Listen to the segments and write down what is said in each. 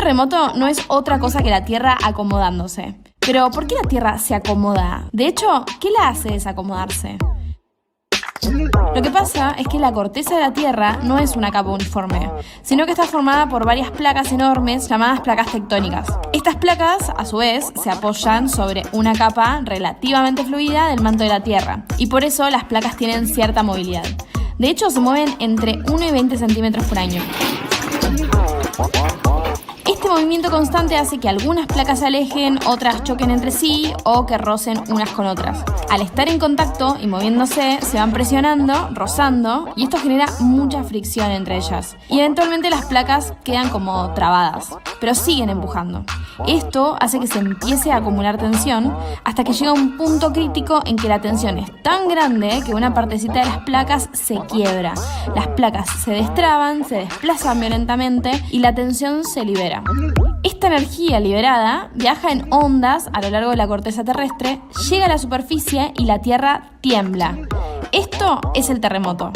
terremoto no es otra cosa que la Tierra acomodándose. Pero ¿por qué la Tierra se acomoda? De hecho, ¿qué la hace desacomodarse? Lo que pasa es que la corteza de la Tierra no es una capa uniforme, sino que está formada por varias placas enormes llamadas placas tectónicas. Estas placas, a su vez, se apoyan sobre una capa relativamente fluida del manto de la Tierra, y por eso las placas tienen cierta movilidad. De hecho, se mueven entre 1 y 20 centímetros por año. Este movimiento constante hace que algunas placas se alejen, otras choquen entre sí o que rocen unas con otras. Al estar en contacto y moviéndose, se van presionando, rozando, y esto genera mucha fricción entre ellas. Y eventualmente las placas quedan como trabadas, pero siguen empujando. Esto hace que se empiece a acumular tensión hasta que llega un punto crítico en que la tensión es tan grande que una partecita de las placas se quiebra. Las placas se destraban, se desplazan violentamente y la tensión se libera. Esta energía liberada viaja en ondas a lo largo de la corteza terrestre, llega a la superficie y la Tierra tiembla. Esto es el terremoto.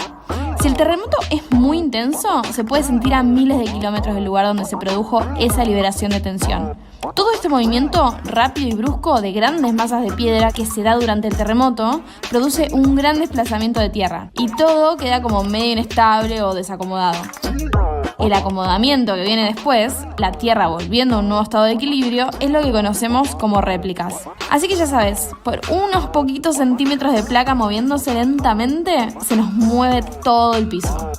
Si el terremoto es muy intenso, se puede sentir a miles de kilómetros del lugar donde se produjo esa liberación de tensión. Todo este movimiento rápido y brusco de grandes masas de piedra que se da durante el terremoto produce un gran desplazamiento de tierra y todo queda como medio inestable o desacomodado. El acomodamiento que viene después, la Tierra volviendo a un nuevo estado de equilibrio, es lo que conocemos como réplicas. Así que ya sabes, por unos poquitos centímetros de placa moviéndose lentamente, se nos mueve todo el piso.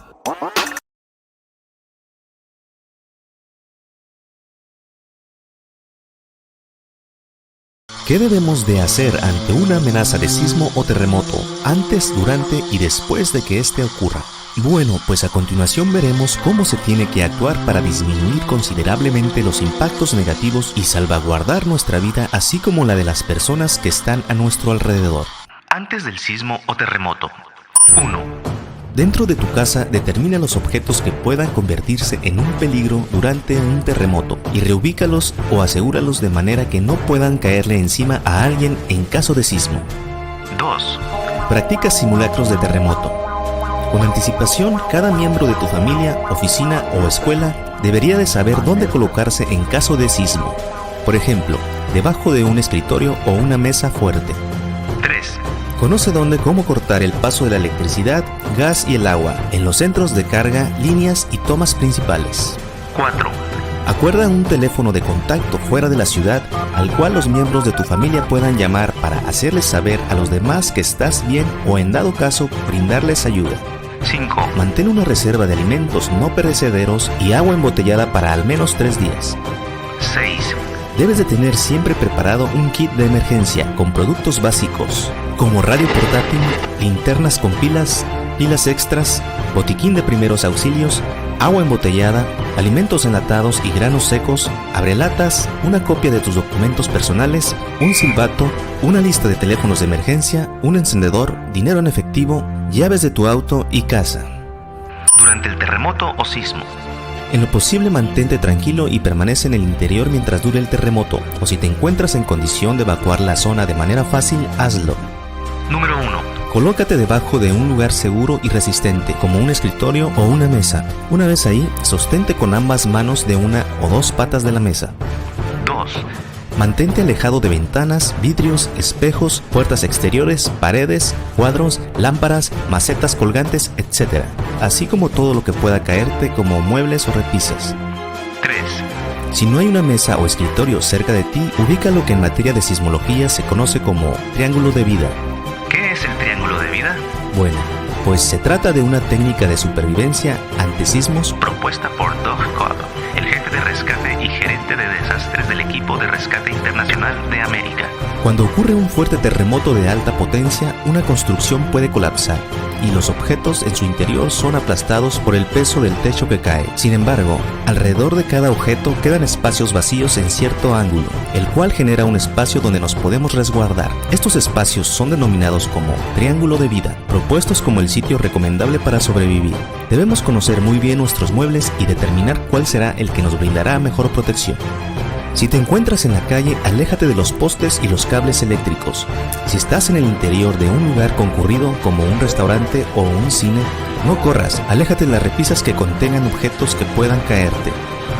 ¿Qué debemos de hacer ante una amenaza de sismo o terremoto, antes, durante y después de que este ocurra? Bueno, pues a continuación veremos cómo se tiene que actuar para disminuir considerablemente los impactos negativos y salvaguardar nuestra vida, así como la de las personas que están a nuestro alrededor. Antes del sismo o terremoto. 1. Dentro de tu casa, determina los objetos que puedan convertirse en un peligro durante un terremoto y reubícalos o asegúralos de manera que no puedan caerle encima a alguien en caso de sismo. 2. Practica simulacros de terremoto. Con anticipación, cada miembro de tu familia, oficina o escuela debería de saber dónde colocarse en caso de sismo. Por ejemplo, debajo de un escritorio o una mesa fuerte. 3. Conoce cómo cortar el paso de la electricidad, gas y el agua en los centros de carga, líneas y tomas principales. 4. Acuerda un teléfono de contacto fuera de la ciudad al cual los miembros de tu familia puedan llamar para hacerles saber a los demás que estás bien o, en dado caso, brindarles ayuda. 5. Mantén una reserva de alimentos no perecederos y agua embotellada para al menos 3 días. 6. Debes de tener siempre preparado un kit de emergencia con productos básicos como radio portátil, linternas con pilas, pilas extras, botiquín de primeros auxilios, agua embotellada, alimentos enlatados y granos secos, abrelatas, una copia de tus documentos personales, un silbato, una lista de teléfonos de emergencia, un encendedor, dinero en efectivo, llaves de tu auto y casa. Durante el terremoto o sismo. En lo posible, mantente tranquilo y permanece en el interior mientras dure el terremoto, o si te encuentras en condición de evacuar la zona de manera fácil, hazlo. Número 1. Colócate debajo de un lugar seguro y resistente, como un escritorio o una mesa. Una vez ahí, sostente con ambas manos de una o 2 patas de la mesa. 2. Mantente alejado de ventanas, vidrios, espejos, puertas exteriores, paredes, cuadros, lámparas, macetas colgantes, etc. Así como todo lo que pueda caerte como muebles o repisas. 3. Si no hay una mesa o escritorio cerca de ti, ubica lo que en materia de sismología se conoce como triángulo de vida. ¿Qué es el triángulo de vida? Bueno, pues se trata de una técnica de supervivencia ante sismos Propuesta por Doug Cobb, el jefe de rescate y gerente de desastres del equipo de rescate internacional de América. Cuando ocurre un fuerte terremoto de alta potencia, una construcción puede colapsar y los objetos en su interior son aplastados por el peso del techo que cae. Sin embargo, alrededor de cada objeto quedan espacios vacíos en cierto ángulo, el cual genera un espacio donde nos podemos resguardar. Estos espacios son denominados como triángulo de vida, propuestos como el sitio recomendable para sobrevivir. Debemos conocer muy bien nuestros muebles y determinar cuál será el que nos brindará mejor protección. Si te encuentras en la calle, aléjate de los postes y los cables eléctricos. Si estás en el interior de un lugar concurrido como un restaurante o un cine, no corras, aléjate de las repisas que contengan objetos que puedan caerte.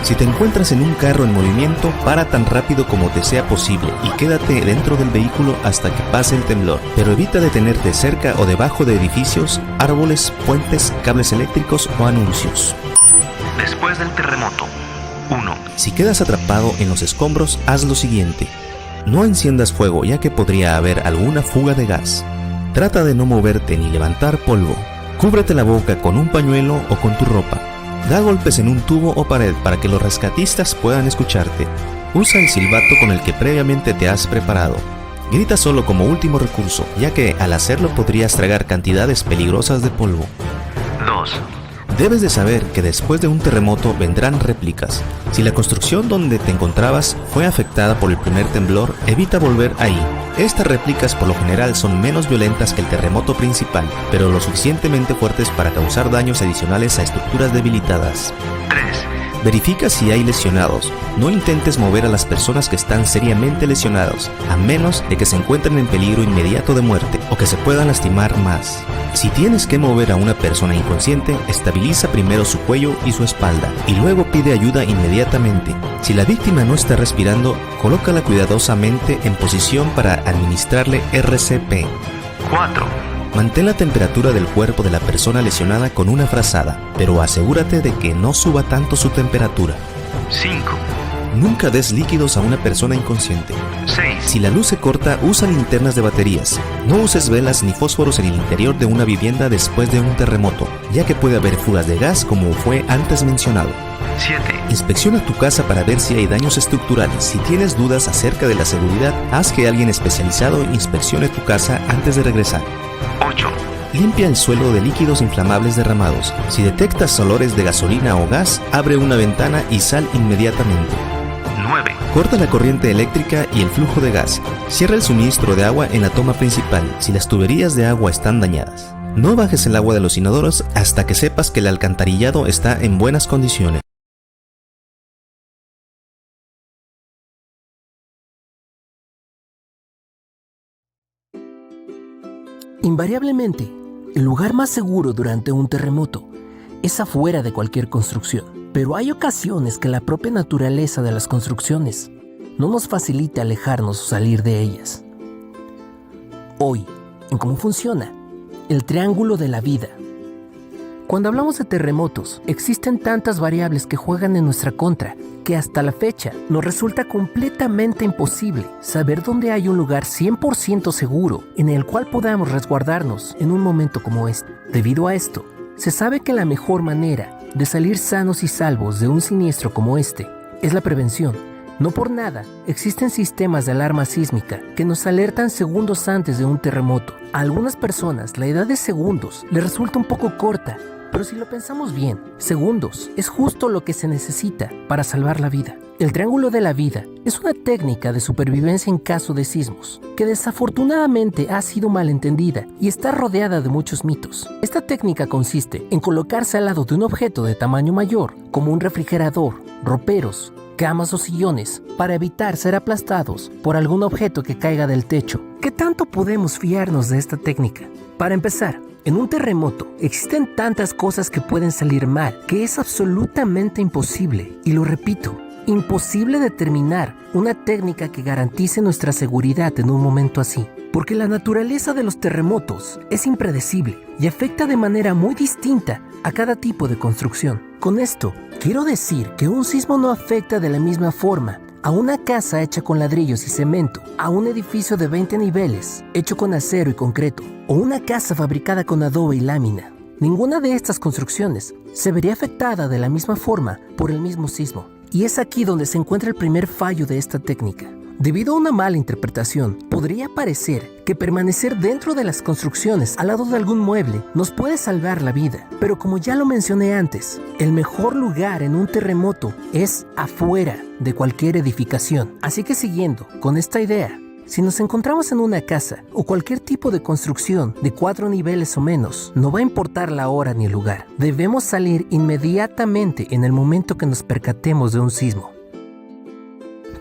Si te encuentras en un carro en movimiento, para tan rápido como te sea posible y quédate dentro del vehículo hasta que pase el temblor, pero evita detenerte cerca o debajo de edificios, árboles, puentes, cables eléctricos o anuncios. Después del terremoto. 1. Si quedas atrapado en los escombros, haz lo siguiente. No enciendas fuego, ya que podría haber alguna fuga de gas. Trata de no moverte ni levantar polvo. Cúbrete la boca con un pañuelo o con tu ropa. Da golpes en un tubo o pared para que los rescatistas puedan escucharte. Usa el silbato con el que previamente te has preparado. Grita solo como último recurso, ya que al hacerlo podrías tragar cantidades peligrosas de polvo. 2. Debes de saber que después de un terremoto vendrán réplicas. Si la construcción donde te encontrabas fue afectada por el primer temblor, evita volver ahí. Estas réplicas por lo general son menos violentas que el terremoto principal, pero lo suficientemente fuertes para causar daños adicionales a estructuras debilitadas. 3. Verifica si hay lesionados. No intentes mover a las personas que están seriamente lesionados, a menos de que se encuentren en peligro inmediato de muerte o que se puedan lastimar más. Si tienes que mover a una persona inconsciente, estabiliza primero su cuello y su espalda, y luego pide ayuda inmediatamente. Si la víctima no está respirando, colócala cuidadosamente en posición para administrarle RCP. 4. Mantén la temperatura del cuerpo de la persona lesionada con una frazada, pero asegúrate de que no suba tanto su temperatura. 5. Nunca des líquidos a una persona inconsciente. 6. Si la luz se corta, usa linternas de baterías. No uses velas ni fósforos en el interior de una vivienda después de un terremoto, ya que puede haber fugas de gas como fue antes mencionado. 7. Inspecciona tu casa para ver si hay daños estructurales. Si tienes dudas acerca de la seguridad, haz que alguien especializado inspeccione tu casa antes de regresar. 8. Limpia el suelo de líquidos inflamables derramados. Si detectas olores de gasolina o gas, abre una ventana y sal inmediatamente. 9. Corta la corriente eléctrica y el flujo de gas. Cierra el suministro de agua en la toma principal si las tuberías de agua están dañadas. No bajes el agua de los inodoros hasta que sepas que el alcantarillado está en buenas condiciones. Invariablemente, el lugar más seguro durante un terremoto es afuera de cualquier construcción, pero hay ocasiones que la propia naturaleza de las construcciones no nos facilita alejarnos o salir de ellas. Hoy, en cómo funciona el triángulo de la vida. Cuando hablamos de terremotos, existen tantas variables que juegan en nuestra contra que hasta la fecha nos resulta completamente imposible saber dónde hay un lugar 100% seguro en el cual podamos resguardarnos en un momento como este. Debido a esto, se sabe que la mejor manera de salir sanos y salvos de un siniestro como este es la prevención. No por nada, existen sistemas de alarma sísmica que nos alertan segundos antes de un terremoto. A algunas personas la edad de segundos les resulta un poco corta, pero si lo pensamos bien, segundos es justo lo que se necesita para salvar la vida. El triángulo de la vida es una técnica de supervivencia en caso de sismos, que desafortunadamente ha sido malentendida y está rodeada de muchos mitos. Esta técnica consiste en colocarse al lado de un objeto de tamaño mayor, como un refrigerador, roperos, camas o sillones, para evitar ser aplastados por algún objeto que caiga del techo. ¿Qué tanto podemos fiarnos de esta técnica? Para empezar, en un terremoto existen tantas cosas que pueden salir mal que es absolutamente imposible, y lo repito, imposible determinar una técnica que garantice nuestra seguridad en un momento así. Porque la naturaleza de los terremotos es impredecible y afecta de manera muy distinta a cada tipo de construcción. Con esto, quiero decir que un sismo no afecta de la misma forma a una casa hecha con ladrillos y cemento, a un edificio de 20 niveles, hecho con acero y concreto, o una casa fabricada con adobe y lámina. Ninguna de estas construcciones se vería afectada de la misma forma por el mismo sismo. Y es aquí donde se encuentra el primer fallo de esta técnica. Debido a una mala interpretación, podría parecer que permanecer dentro de las construcciones al lado de algún mueble nos puede salvar la vida. Pero como ya lo mencioné antes, el mejor lugar en un terremoto es afuera de cualquier edificación. Así que siguiendo con esta idea, si nos encontramos en una casa o cualquier tipo de construcción de 4 niveles o menos, no va a importar la hora ni el lugar. Debemos salir inmediatamente en el momento que nos percatemos de un sismo.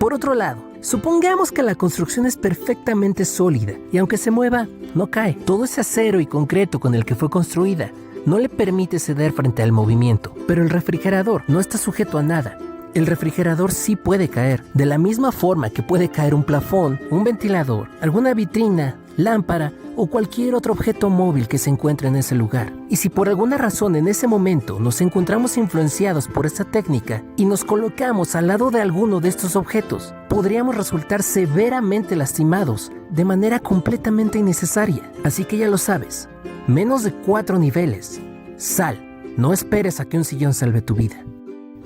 Por otro lado, supongamos que la construcción es perfectamente sólida y aunque se mueva, no cae. Todo ese acero y concreto con el que fue construida no le permite ceder frente al movimiento, pero el refrigerador no está sujeto a nada. el refrigerador sí puede caer, de la misma forma que puede caer un plafón, un ventilador, alguna vitrina, lámpara o cualquier otro objeto móvil que se encuentre en ese lugar. Y si por alguna razón en ese momento nos encontramos influenciados por esta técnica y nos colocamos al lado de alguno de estos objetos, podríamos resultar severamente lastimados de manera completamente innecesaria. Así que ya lo sabes, menos de 4 niveles. Sal, no esperes a que un sillón salve tu vida.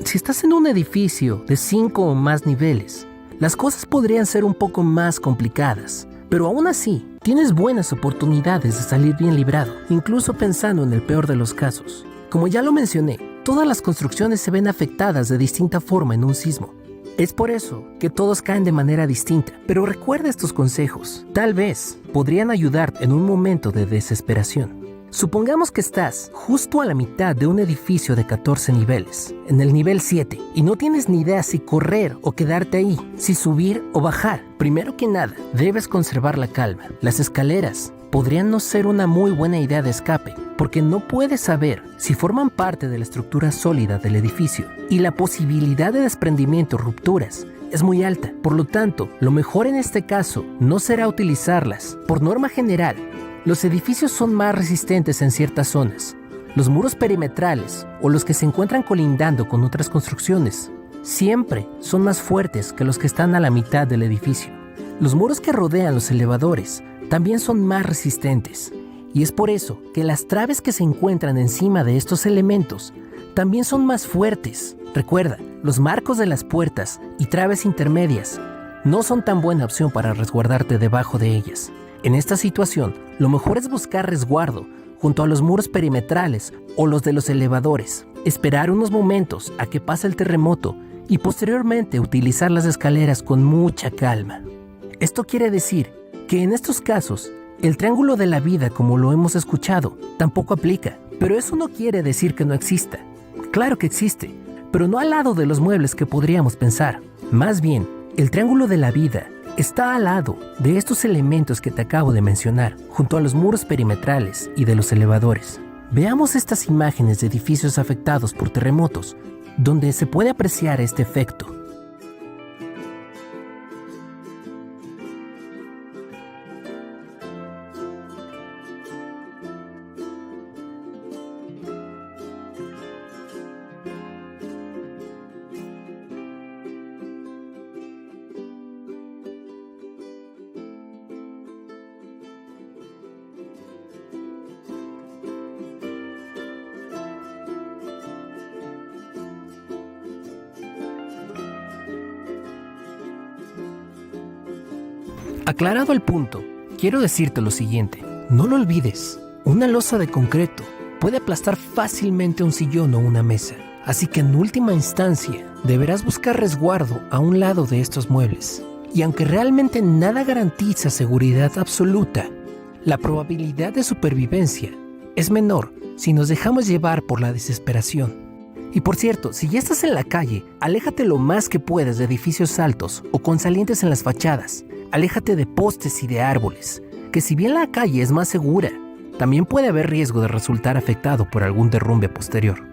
Si estás en un edificio de 5 o más niveles, las cosas podrían ser un poco más complicadas, pero aún así, tienes buenas oportunidades de salir bien librado, incluso pensando en el peor de los casos. Como ya lo mencioné, todas las construcciones se ven afectadas de distinta forma en un sismo. Es por eso que todos caen de manera distinta, pero recuerda estos consejos. Tal vez podrían ayudarte en un momento de desesperación. Supongamos que estás justo a la mitad de un edificio de 14 niveles, en el nivel 7, y no tienes ni idea si correr o quedarte ahí, si subir o bajar. Primero que nada, debes conservar la calma. Las escaleras podrían no ser una muy buena idea de escape, porque no puedes saber si forman parte de la estructura sólida del edificio, y la posibilidad de desprendimiento o rupturas es muy alta. Por lo tanto, lo mejor en este caso no será utilizarlas. Por norma general, los edificios son más resistentes en ciertas zonas. Los muros perimetrales o los que se encuentran colindando con otras construcciones siempre son más fuertes que los que están a la mitad del edificio. Los muros que rodean los elevadores también son más resistentes, y es por eso que las traves que se encuentran encima de estos elementos también son más fuertes. Recuerda, los marcos de las puertas y traves intermedias no son tan buena opción para resguardarte debajo de ellas. En esta situación, lo mejor es buscar resguardo junto a los muros perimetrales o los de los elevadores, esperar unos momentos a que pase el terremoto y posteriormente utilizar las escaleras con mucha calma. Esto quiere decir que en estos casos, el triángulo de la vida, como lo hemos escuchado, tampoco aplica, pero eso no quiere decir que no exista. Claro que existe, pero no al lado de los muebles que podríamos pensar. Más bien, el triángulo de la vida está al lado de estos elementos que te acabo de mencionar, junto a los muros perimetrales y de los elevadores. Veamos estas imágenes de edificios afectados por terremotos, donde se puede apreciar este efecto. Aclarado el punto, quiero decirte lo siguiente. No lo olvides, una losa de concreto puede aplastar fácilmente un sillón o una mesa. Así que en última instancia, deberás buscar resguardo a un lado de estos muebles. Y aunque realmente nada garantiza seguridad absoluta, la probabilidad de supervivencia es menor si nos dejamos llevar por la desesperación. Y por cierto, si ya estás en la calle, aléjate lo más que puedas de edificios altos o con salientes en las fachadas. Aléjate de postes y de árboles, que si bien la calle es más segura, también puede haber riesgo de resultar afectado por algún derrumbe posterior.